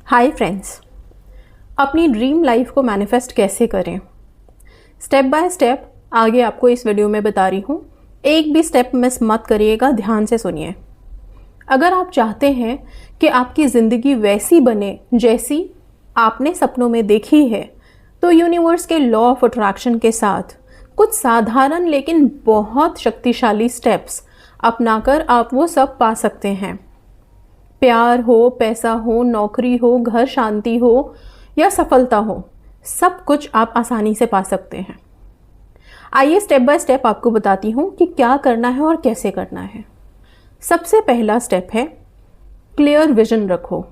Hi friends, अपनी dream life को manifest कैसे करें, स्टेप बाय स्टेप आगे आपको इस वीडियो में बता रही हूँ। एक भी स्टेप मिस मत करिएगा, ध्यान से सुनिए। अगर आप चाहते हैं कि आपकी ज़िंदगी वैसी बने जैसी आपने सपनों में देखी है, तो यूनिवर्स के लॉ ऑफ अट्रैक्शन के साथ कुछ साधारण लेकिन बहुत शक्तिशाली स्टेप्स अपनाकर आप वो सब पा सकते हैं। प्यार हो, पैसा हो, नौकरी हो, घर शांति हो या सफलता हो, सब कुछ आप आसानी से पा सकते हैं। आइए स्टेप बाय स्टेप आपको बताती हूँ कि क्या करना है और कैसे करना है। सबसे पहला स्टेप है क्लियर विजन रखो।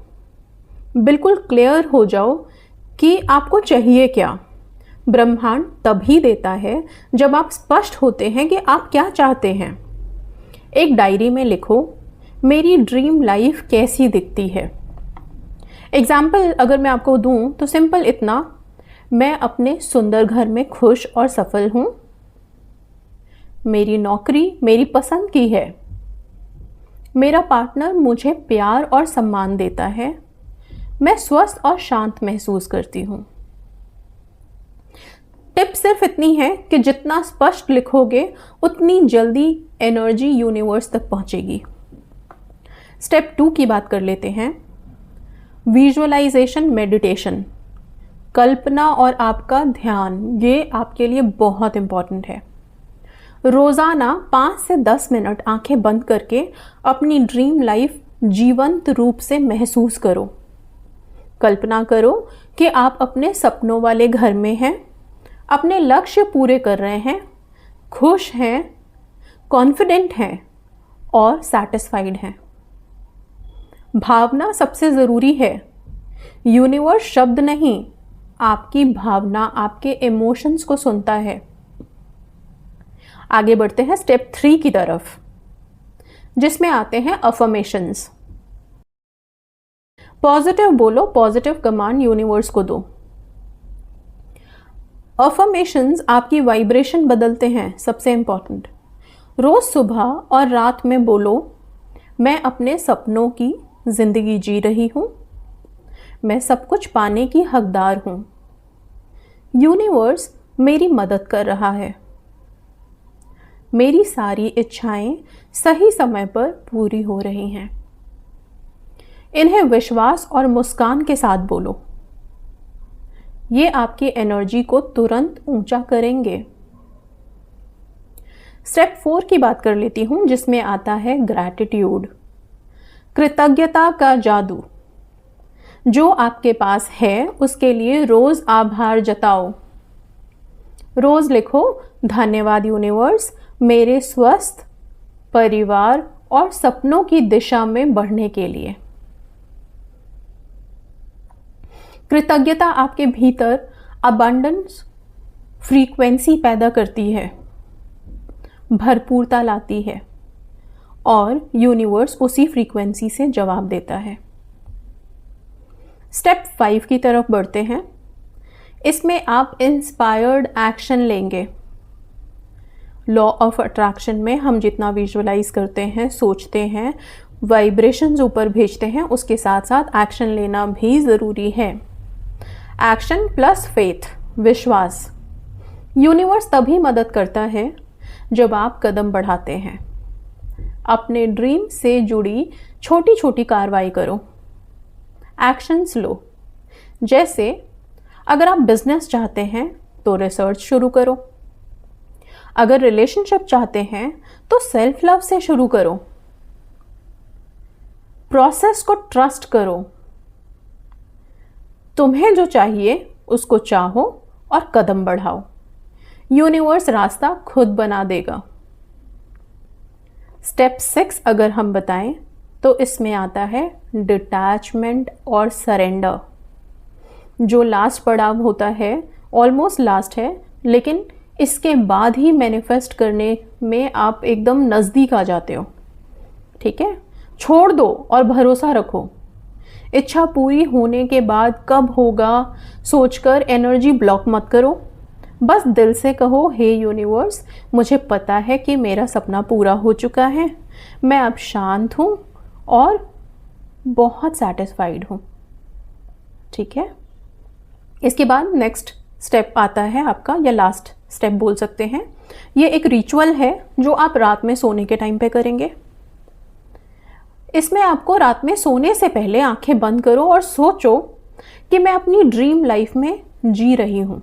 बिल्कुल क्लियर हो जाओ कि आपको चाहिए क्या। ब्रह्मांड तभी देता है जब आप स्पष्ट होते हैं कि आप क्या चाहते हैं। एक डायरी में लिखो, मेरी ड्रीम लाइफ कैसी दिखती है। एग्जाम्पल अगर मैं आपको दूं तो सिंपल इतना, मैं अपने सुंदर घर में खुश और सफल हूं, मेरी नौकरी मेरी पसंद की है, मेरा पार्टनर मुझे प्यार और सम्मान देता है, मैं स्वस्थ और शांत महसूस करती हूं। टिप सिर्फ इतनी है कि जितना स्पष्ट लिखोगे उतनी जल्दी एनर्जी यूनिवर्स तक पहुंचेगी। स्टेप 2 की बात कर लेते हैं, विजुअलाइजेशन मेडिटेशन। कल्पना और आपका ध्यान, ये आपके लिए बहुत इंपॉर्टेंट है। रोज़ाना 5 से 10 मिनट आंखें बंद करके अपनी ड्रीम लाइफ जीवंत रूप से महसूस करो। कल्पना करो कि आप अपने सपनों वाले घर में हैं, अपने लक्ष्य पूरे कर रहे हैं, खुश हैं, कॉन्फिडेंट हैं और सैटिस्फाइड हैं। भावना सबसे ज़रूरी है। यूनिवर्स शब्द नहीं, आपकी भावना, आपके इमोशंस को सुनता है। आगे बढ़ते हैं स्टेप 3 की तरफ, जिसमें आते हैं अफर्मेशंस। पॉजिटिव बोलो, पॉजिटिव कमांड यूनिवर्स को दो। अफर्मेशंस आपकी वाइब्रेशन बदलते हैं। सबसे इंपॉर्टेंट, रोज सुबह और रात में बोलो, मैं अपने सपनों की जिंदगी जी रही हूं, मैं सब कुछ पाने की हकदार हूं, यूनिवर्स मेरी मदद कर रहा है, मेरी सारी इच्छाएं सही समय पर पूरी हो रही हैं। इन्हें विश्वास और मुस्कान के साथ बोलो। ये आपकी एनर्जी को तुरंत ऊंचा करेंगे। स्टेप 4 की बात कर लेती हूं, जिसमें आता है ग्रैटिट्यूड, कृतज्ञता का जादू। जो आपके पास है उसके लिए रोज आभार जताओ। रोज लिखो, धन्यवाद यूनिवर्स मेरे स्वस्थ परिवार और सपनों की दिशा में बढ़ने के लिए। कृतज्ञता आपके भीतर अबंडेंस फ्रीक्वेंसी पैदा करती है, भरपूरता लाती है और यूनिवर्स उसी फ्रीक्वेंसी से जवाब देता है। स्टेप 5 की तरफ बढ़ते हैं। इसमें आप इंस्पायर्ड एक्शन लेंगे। लॉ ऑफ अट्रैक्शन में हम जितना विजुअलाइज करते हैं, सोचते हैं, वाइब्रेशंस ऊपर भेजते हैं, उसके साथ साथ एक्शन लेना भी ज़रूरी है। एक्शन प्लस फेथ, विश्वास। यूनिवर्स तभी मदद करता है जब आप कदम बढ़ाते हैं। अपने ड्रीम से जुड़ी छोटी छोटी कार्रवाई करो, एक्शंस लो। जैसे अगर आप बिजनेस चाहते हैं तो रिसर्च शुरू करो, अगर रिलेशनशिप चाहते हैं तो सेल्फ लव से शुरू करो। प्रोसेस को ट्रस्ट करो। तुम्हें जो चाहिए उसको चाहो और कदम बढ़ाओ। यूनिवर्स रास्ता खुद बना देगा। स्टेप 6 अगर हम बताएं तो इसमें आता है डिटैचमेंट और सरेंडर। जो लास्ट पड़ाव होता है, ऑलमोस्ट लास्ट है, लेकिन इसके बाद ही मैनिफेस्ट करने में आप एकदम नज़दीक आ जाते हो। ठीक है, छोड़ दो और भरोसा रखो। इच्छा पूरी होने के बाद कब होगा सोचकर एनर्जी ब्लॉक मत करो। बस दिल से कहो, हे यूनिवर्स मुझे पता है कि मेरा सपना पूरा हो चुका है, मैं अब शांत हूँ और बहुत सैटिस्फाइड हूँ। ठीक है। इसके बाद नेक्स्ट स्टेप आता है आपका, या लास्ट स्टेप बोल सकते हैं, ये एक रिचुअल है जो आप रात में सोने के टाइम पे करेंगे। इसमें आपको रात में सोने से पहले आंखें बंद करो और सोचो कि मैं अपनी ड्रीम लाइफ में जी रही हूं,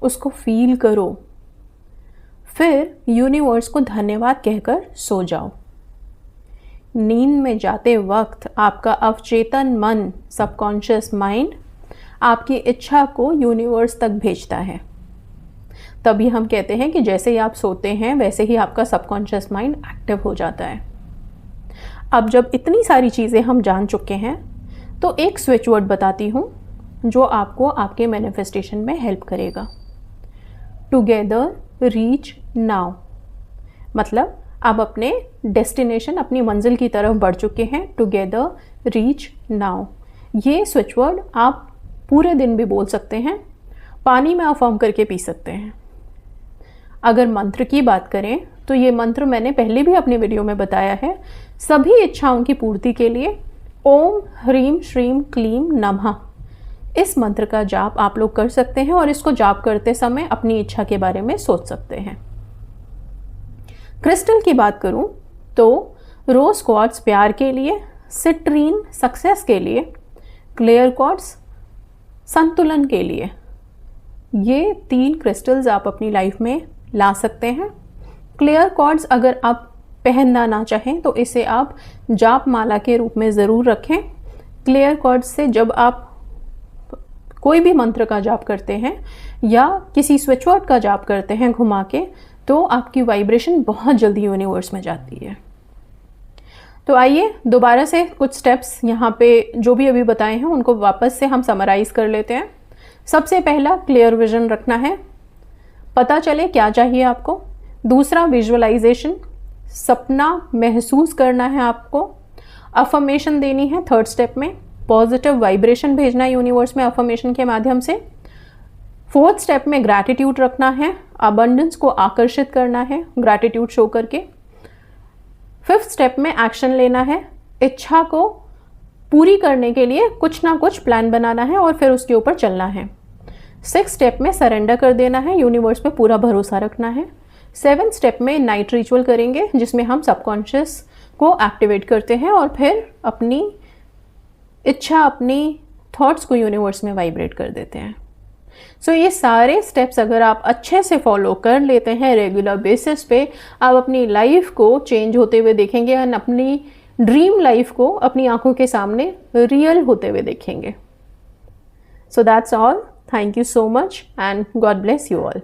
उसको फील करो। फिर यूनिवर्स को धन्यवाद कहकर सो जाओ। नींद में जाते वक्त आपका अवचेतन मन, सबकॉन्शियस माइंड, आपकी इच्छा को यूनिवर्स तक भेजता है। तभी हम कहते हैं कि जैसे ही आप सोते हैं वैसे ही आपका सबकॉन्शियस माइंड एक्टिव हो जाता है। अब जब इतनी सारी चीज़ें हम जान चुके हैं तो एक स्विच वर्ड बताती हूँ जो आपको आपके मैनिफेस्टेशन में हेल्प करेगा। टुगेदर रीच नाउ, मतलब आप अपने डेस्टिनेशन, अपनी मंजिल की तरफ बढ़ चुके हैं। टुगेदर रीच नाउ, ये स्विच वर्ड आप पूरे दिन भी बोल सकते हैं, पानी में अफर्म करके पी सकते हैं। अगर मंत्र की बात करें तो ये मंत्र मैंने पहले भी अपनी वीडियो में बताया है। सभी इच्छाओं की पूर्ति के लिए ओम ह्रीम श्रीम क्लीम नमः, इस मंत्र का जाप आप लोग कर सकते हैं और इसको जाप करते समय अपनी इच्छा के बारे में सोच सकते हैं। क्रिस्टल की बात करूं तो रोज क्वार्ट्ज प्यार के लिए, सिट्रीन सक्सेस के लिए, क्लियर क्वार्ट्ज संतुलन के लिए, ये 3 क्रिस्टल्स आप अपनी लाइफ में ला सकते हैं। क्लियर क्वार्ट्ज अगर आप पहनना ना चाहें तो इसे आप जाप माला के रूप में ज़रूर रखें। क्लियर क्वार्ट्ज से जब आप कोई भी मंत्र का जाप करते हैं या किसी स्विच वर्ड का जाप करते हैं घुमा के, तो आपकी वाइब्रेशन बहुत जल्दी यूनिवर्स में जाती है। तो आइए दोबारा से कुछ स्टेप्स यहाँ पे जो भी अभी बताए हैं उनको वापस से हम समराइज कर लेते हैं। सबसे पहला, क्लियर विजन रखना है, पता चले क्या चाहिए आपको। दूसरा, विजुअलाइजेशन, सपना महसूस करना है आपको। अफर्मेशन देनी है थर्ड स्टेप में, पॉजिटिव वाइब्रेशन भेजना है यूनिवर्स में अफर्मेशन के माध्यम से। फोर्थ स्टेप में ग्रैटिट्यूड रखना है, अबंडेंस को आकर्षित करना है ग्रैटिट्यूड शो करके। फिफ्थ स्टेप में एक्शन लेना है, इच्छा को पूरी करने के लिए कुछ ना कुछ प्लान बनाना है और फिर उसके ऊपर चलना है। सिक्स स्टेप में सरेंडर कर देना है, यूनिवर्स पे पूरा भरोसा रखना है। सेवेंथ स्टेप में नाइट रिचुअल करेंगे जिसमें हम सबकॉन्शियस को एक्टिवेट करते हैं और फिर अपनी इच्छा, अपनी थॉट्स को यूनिवर्स में वाइब्रेट कर देते हैं। सो ये सारे स्टेप्स अगर आप अच्छे से फॉलो कर लेते हैं रेगुलर बेसिस पे, आप अपनी लाइफ को चेंज होते हुए देखेंगे और अपनी ड्रीम लाइफ को अपनी आंखों के सामने रियल होते हुए देखेंगे। So that's all. Thank you so much and God bless you all.